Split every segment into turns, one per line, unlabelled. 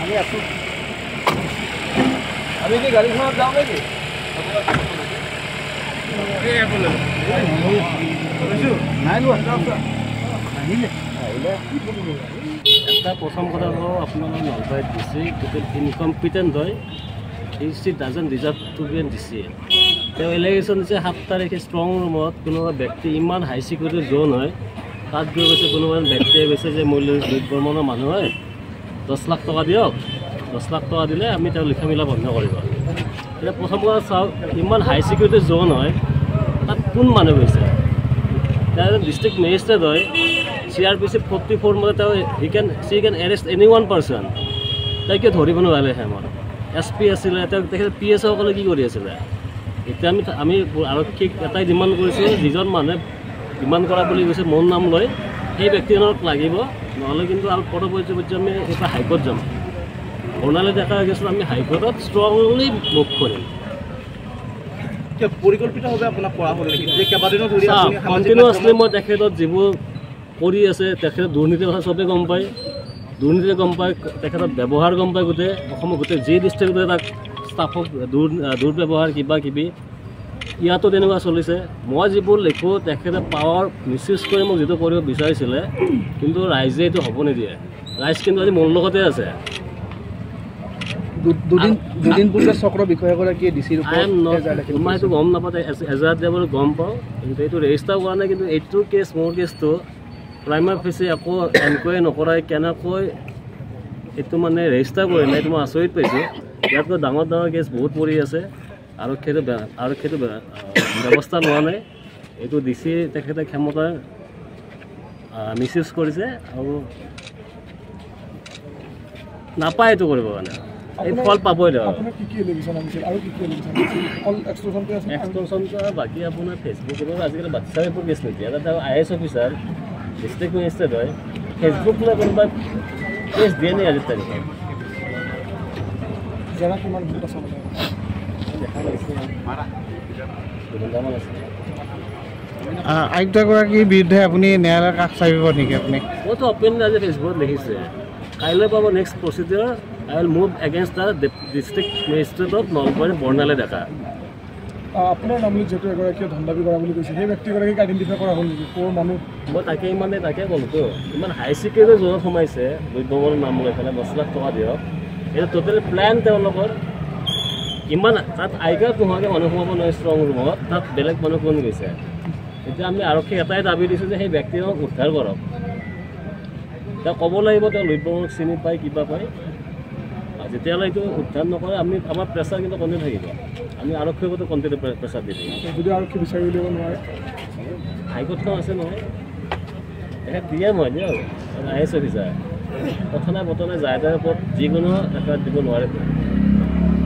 আমি আছো আমি কি গাড়ীখনত যাওঁ নেকি নাই লোৱা আহিলে
এটা প্ৰথম কথা হ'ল আপোনালোকৰ নলবাৰীত দিছে টোটেল ইনকম্পিটেণ্ট হয় he doesn't deserve to be an DC তেওঁ এলিগেশ্যন দিছে 7 তাৰিখে ষ্ট্ৰং ৰুমত কোনোবা ব্যক্তি ইমান হাই চিকিউৰিটি জ'ন হয় তাত গৈ গৈছে কোনোবা ব্যক্তিয়ে গৈছে যে মই বৰ্মনৰ মানুহ হয় 10 লাখ টকা দিয়ক 10 লাখ টকা দিলে আমি তেওঁ লিখা মিলা বন্ধ কৰিব এতিয়া প্ৰথম কথা চাওক ইমান হাই চিকিউৰিটি জ'ন হয় তাত কোন মানুহ গৈছে তেওঁ ডিষ্ট্ৰিক্ট মেজিষ্ট্ৰেট হয় CRPC 44 মতে তেওঁ she can arrest any one person তাই কিয় ধৰিব নোৱাৰে হেমৰ SP আছিলে তেওঁ তেখেত PS সকলে কি কৰি আছিলে এতিয়া আমি আৰক্ষীক এটাই ডিমাণ্ড কৰিছোঁ যিজন মানুহে ডিমাণ্ড কৰা বুলি কৈছে মোৰ নাম লৈ সেই ব্যক্তিজনক লাগিব নহ'লে কিন্তু আৰু পৰৱৰ্তী আমি এটা হাইকোৰ্ট যাম বৰ্ণালী ডেকা গৈছোঁ আমি হাইকোৰ্টত ষ্ট্ৰংলি মুভ কৰিম
পৰিকল্পিতভাৱে আপোনাক কৰা হ'ল নেকি যে কেইবাদিনো ধৰি
কণ্টিনিউৱাছলি মই তেখেতত যিবোৰ কৰি আছে তেখেতে দুৰ্নীতিৰ কথা চবেই গম পায় দুৰ্নীতি গম পায় তেখেতৰ ব্যৱহাৰ গম পায় গোটেই অসমৰ গোটেই যি ডিষ্ট্ৰিক্টতে তাক ষ্টাফক দুৰ্ব্যৱহাৰ কিবা কিবি ইয়াতো তেনেকুৱা চলিছে মই যিবোৰ লিখোঁ তেখেতে পাৱাৰ মিছইউজ কৰি মোক যিটো কৰিব বিচাৰিছিলে কিন্তু ৰাইজে এইটো হ'ব নিদিয়ে ৰাইজ কিন্তু আজি মোৰ লগতে আছে
দুদিন পূৰ্বে চক্ৰ বিষয়াগৰাকীয়ে ডিচিৰ
মই এইটো গম নাপাওঁ এজাহাত দিয়া বুলি গম পাওঁ কিন্তু এইটো ৰেজিষ্টাৰ কৰা নাই কিন্তু এইটো কেছ মোৰ কেছটো প্ৰাইমাৰী ফেচি একো এনকুৱাৰী নকৰাই কেনেকৈ এইটো মানে ৰেজিষ্টাৰ কৰি নাই এইটো মই আচৰিত পাইছোঁ ইয়াতকৈ ডাঙৰ ডাঙৰ কেছ বহুত পৰি আছে আৰক্ষীটো ব্যৱস্থা লোৱা নাই এইটো ডিচি তেখেতে ক্ষমতা মিছইউজ কৰিছে আৰু নাপায় এইটো কৰিব কাৰণে এই ফল পাবই এক্সটৰ্চনটো বাকী আপোনাৰ ফেচবুকত আজিকালি বাচ্ছা এইবোৰ কেছ নেকি এটা IAS অফিচাৰ ডিষ্ট্ৰিক্ট মেজিষ্ট্ৰেট হয় ফেচবুক লৈ কোনোবাই কেছ দিয়ে নি আজিৰ তাৰিখত
আয়ুক্তগৰাকীৰ বিৰুদ্ধে আপুনি ন্যায়ালয়ৰ কাষ চাপিব নেকি আপুনি
মইতো অপেনলি আজি ফেচবুকত লিখিছে কাইলৈ পাব next procedure I will move against the district magistrate of Nalbari Barnali Deka
আপোনাৰ নামলৈ যেটো এগৰাকীয়ে ধন্দাবী কৰা বুলি কৈছে সেই ব্যক্তিগৰাকীক আইডেণ্টিফাই কৰা হ'ল নেকি কোৰ মানুহ
মই তাকে ক'লোতো ইমান হাই চিকিউৰিটি জোনত সোমাইছে বৈদ্যমৰ নাম লৈ পেলাই 10 লাখ টকা দিয়ক এইটো টোটেল প্লেন তেওঁলোকৰ ইমান তাত আইকাৰ নোহোৱাকৈ মানুহ সোমাব নোৱাৰে ষ্ট্ৰং ৰুমত তাত বেলেগ মানুহ কোন গৈছে এতিয়া আমি আৰক্ষীক এটাই দাবী দিছোঁ যে সেই ব্যক্তিজনক উদ্ধাৰ কৰক তেওঁ ক'ব লাগিব তেওঁ লুইতবমক চিনি পায় কিবা পায় যেতিয়ালৈ এইটো উদ্ধাৰ নকৰে আমি আমাৰ প্ৰেছাৰ কিন্তু কণ্টিনিউ থাকিব আমি আৰক্ষীৰ ওপৰতো কণ্টিনিউ প্ৰেছাৰ দি দিম
যদি আৰক্ষী বিচাৰি উলিয়াব নোৱাৰে
হাইকোৰ্টখন আছে নহয় তেখেত DM হয় দিয়ক IAS অফিচাৰ কথনা বতনে যায় ওপৰত যিকোনো এটা দিব নোৱাৰে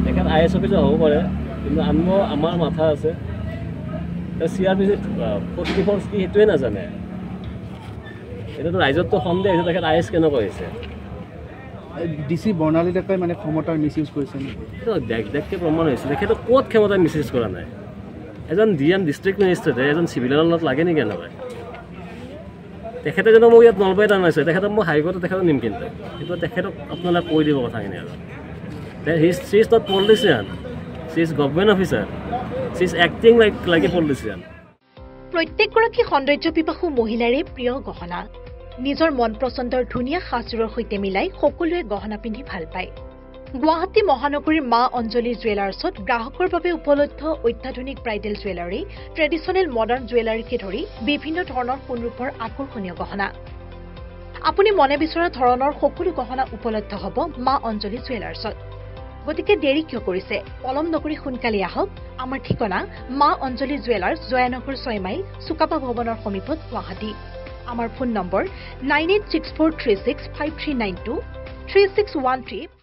তেখেত IAS অফিচাৰ হ'ব পাৰে কিন্তু আমাৰ মাথা আছে CRPC 44 কি সেইটোৱে নাজানে এতিয়াতো ৰাইজততো সন্দেহ হৈছে তেখেত IAS কেনেকৈ হৈছে
ডিচি বৰ্ণালী ডেকাই মানে ক্ষমতাৰ মিছইউজ কৰিছে
দেখকে প্ৰমাণ হৈছে তেখেতে ক'ত ক্ষমতা মিছইউজ কৰা নাই এজন DM ডিষ্ট্ৰিক্ট মেজিষ্ট্ৰেটে এজন চিভিলিয়ানৰ লগত লাগে নেকি এনেকৈ তেখেতে জানো মোক ইয়াত নলবাৰীত আনাইছে তেখেতক মই হাইকোৰ্টত তেখেতক নিম কিন্তু কিন্তু তেখেতক আপোনালোকে কৈ দিব কথাখিনি আৰু she is not politician she is government officer she is acting like a politician
প্ৰত্যেকগৰাকী সৌন্দৰ্য পিপাসু মহিলাৰে প্ৰিয় গহনা নিজৰ মন পছন্দৰ ধুনীয়া সাজযোৰৰ সৈতে মিলাই সকলোৱে গহনা পিন্ধি ভাল পায় গুৱাহাটী মহানগৰীৰ মা অঞ্জলি জুৱেলাৰ্ছত গ্ৰাহকৰ বাবে উপলব্ধ অত্যাধুনিক ব্ৰাইডেল জুৱেলাৰী ট্ৰেডিশ্যনেল মডাৰ্ণ জুৱেলাৰীকে ধৰি বিভিন্ন ধৰণৰ সোণৰূপৰ আকৰ্ষণীয় গহনা আপুনি মনে বিচৰা ধৰণৰ সকলো গহনা উপলব্ধ হ'ব মা অঞ্জলি জুৱেলাৰ্ছত গতিকে দেৰি কিয় কৰিছে পলম নকৰি সোনকালে আহক আমাৰ ঠিকনা মা অঞ্জলি জুৱেলাৰ্ছ জয়ানগৰ 6 মাইল সুকাপা ভৱনৰ সমীপত গুৱাহাটী আমাৰ ফোন নম্বৰ 9864365392 3613